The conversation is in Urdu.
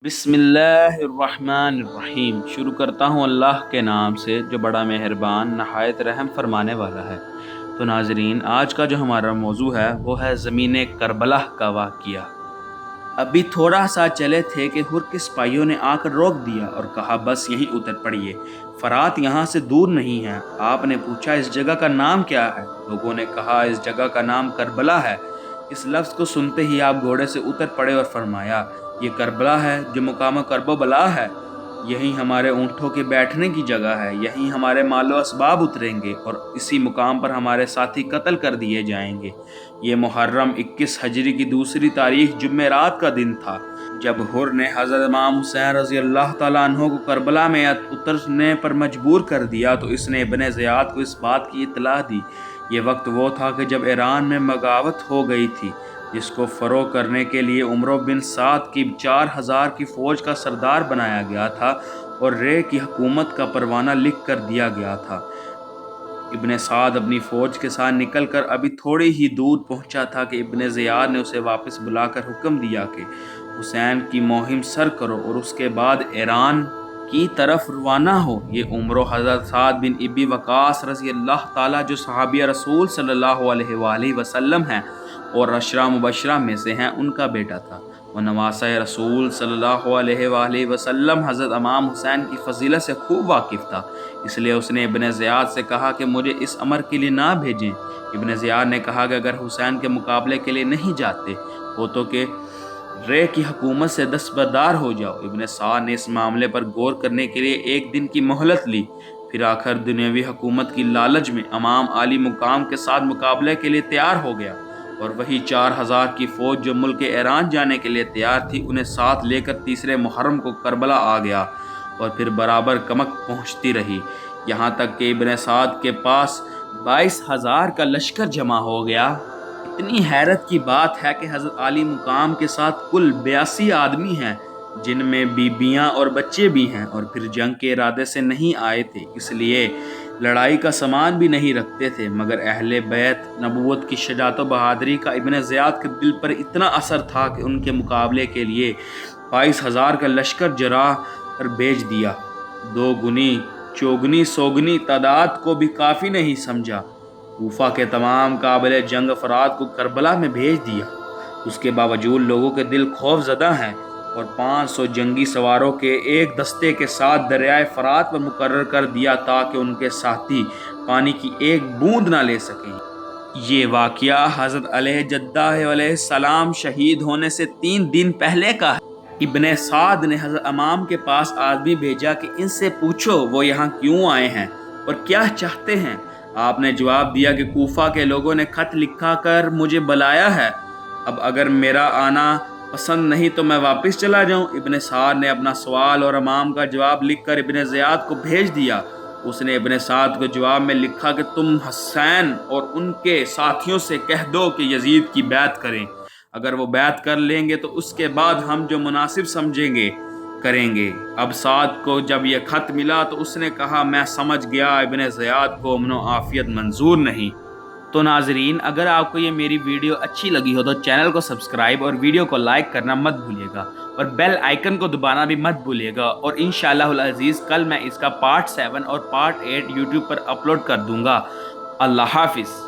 بسم اللہ الرحمن الرحیم۔ شروع کرتا ہوں اللہ کے نام سے جو بڑا مہربان نہایت رحم فرمانے والا ہے۔ تو ناظرین، آج کا جو ہمارا موضوع ہے وہ ہے زمین کربلا کا واقعہ۔ ابھی تھوڑا سا چلے تھے کہ ہر کے سپاہیوں نے آ کر روک دیا اور کہا بس یہیں اتر پڑیے، فرات یہاں سے دور نہیں ہے۔ آپ نے پوچھا اس جگہ کا نام کیا ہے؟ لوگوں نے کہا اس جگہ کا نام کربلا ہے۔ اس لفظ کو سنتے ہی آپ گھوڑے سے اتر پڑے اور فرمایا، یہ کربلا ہے جو مقام کرب و بلا ہے، یہیں ہمارے اونٹوں کے بیٹھنے کی جگہ ہے، یہیں ہمارے مال و اسباب اتریں گے اور اسی مقام پر ہمارے ساتھی قتل کر دیے جائیں گے۔ یہ محرم 21 ہجری کی دوسری تاریخ جمعرات کا دن تھا جب حر نے حضرت امام حسین رضی اللہ تعالیٰ عنہ کو کربلا میں اترنے پر مجبور کر دیا تو اس نے ابن زیاد کو اس بات کی اطلاع دی۔ یہ وقت وہ تھا کہ جب ایران میں بغاوت ہو گئی تھی، جس کو فروغ کرنے کے لیے عمرو بن سعد کی 4000 کی فوج کا سردار بنایا گیا تھا اور رے کی حکومت کا پروانہ لکھ کر دیا گیا تھا۔ ابن سعد اپنی فوج کے ساتھ نکل کر ابھی تھوڑی ہی دور پہنچا تھا کہ ابن زیاد نے اسے واپس بلا کر حکم دیا کہ حسین کی مہم سر کرو اور اس کے بعد ایران کی طرف روانہ ہو۔ یہ عمرو حضرت سعد بن ابی وقاص رضی اللہ تعالیٰ جو صحابی رسول صلی اللہ علیہ وآلہ وسلم ہیں اور عشرہ مبشرہ میں سے ہیں، ان کا بیٹا تھا۔ وہ نواسہ رسول صلی اللہ علیہ وآلہ وسلم حضرت امام حسین کی فضیلت سے خوب واقف تھا، اس لیے اس نے ابن زیاد سے کہا کہ مجھے اس امر کے لیے نہ بھیجیں۔ ابن زیاد نے کہا کہ اگر حسین کے مقابلے کے لیے نہیں جاتے ہو تو کہ رے کی حکومت سے دستبردار ہو جاؤ۔ ابن سعد نے اس معاملے پر غور کرنے کے لیے ایک دن کی مہلت لی، پھر آخر دنیاوی حکومت کی لالچ میں امام عالی مقام کے ساتھ مقابلے کے لیے تیار ہو گیا اور وہی 4000 کی فوج جو ملک ایران جانے کے لیے تیار تھی انہیں ساتھ لے کر تیسرے محرم کو کربلا آ گیا اور پھر برابر کمک پہنچتی رہی، یہاں تک کہ ابن سعد کے پاس 22000 کا لشکر جمع ہو گیا۔ اتنی حیرت کی بات ہے کہ حضرت عالی مقام کے ساتھ کل 82 آدمی ہیں، جن میں بیبیاں اور بچے بھی ہیں، اور پھر جنگ کے ارادے سے نہیں آئے تھے، اس لیے لڑائی کا سامان بھی نہیں رکھتے تھے، مگر اہل بیت نبوت کی شجاعت و بہادری کا ابن زیاد کے دل پر اتنا اثر تھا کہ ان کے مقابلے کے لیے 22000 کا لشکر جرا کر بھیج دیا۔ دو گنی چوگنی سوگنی تعداد کو بھی کافی نہیں سمجھا، کوفہ کے تمام قابل جنگ افراد کو کربلا میں بھیج دیا۔ اس کے باوجود لوگوں کے دل خوف زدہ ہیں اور 500 جنگی سواروں کے ایک دستے کے ساتھ دریائے فرات پر مقرر کر دیا تاکہ ان کے ساتھی پانی کی ایک بوند نہ لے سکیں۔ یہ واقعہ حضرت علیہ جدہ علیہ السلام شہید ہونے سے 3 دن پہلے کا ہے۔ ابن سعد نے حضرت امام کے پاس آدمی بھیجا کہ ان سے پوچھو وہ یہاں کیوں آئے ہیں اور کیا چاہتے ہیں۔ آپ نے جواب دیا کہ کوفہ کے لوگوں نے خط لکھا کر مجھے بلایا ہے، اب اگر میرا آنا پسند نہیں تو میں واپس چلا جاؤں۔ ابن سعد نے اپنا سوال اور امام کا جواب لکھ کر ابن زیاد کو بھیج دیا۔ اس نے ابن سعد کو جواب میں لکھا کہ تم حسین اور ان کے ساتھیوں سے کہہ دو کہ یزید کی بیعت کریں، اگر وہ بیعت کر لیں گے تو اس کے بعد ہم جو مناسب سمجھیں گے کریں گے۔ اب سعد کو جب یہ خط ملا تو اس نے کہا میں سمجھ گیا ابن زیاد کو امن و عافیت منظور نہیں۔ تو ناظرین، اگر آپ کو یہ میری ویڈیو اچھی لگی ہو تو چینل کو سبسکرائب اور ویڈیو کو لائک کرنا مت بھولیے گا اور بیل آئیکن کو دبانا بھی مت بھولیے گا، اور انشاءاللہ العزیز کل میں اس کا پارٹ 7 اور پارٹ 8 یوٹیوب پر اپلوڈ کر دوں گا۔ اللہ حافظ۔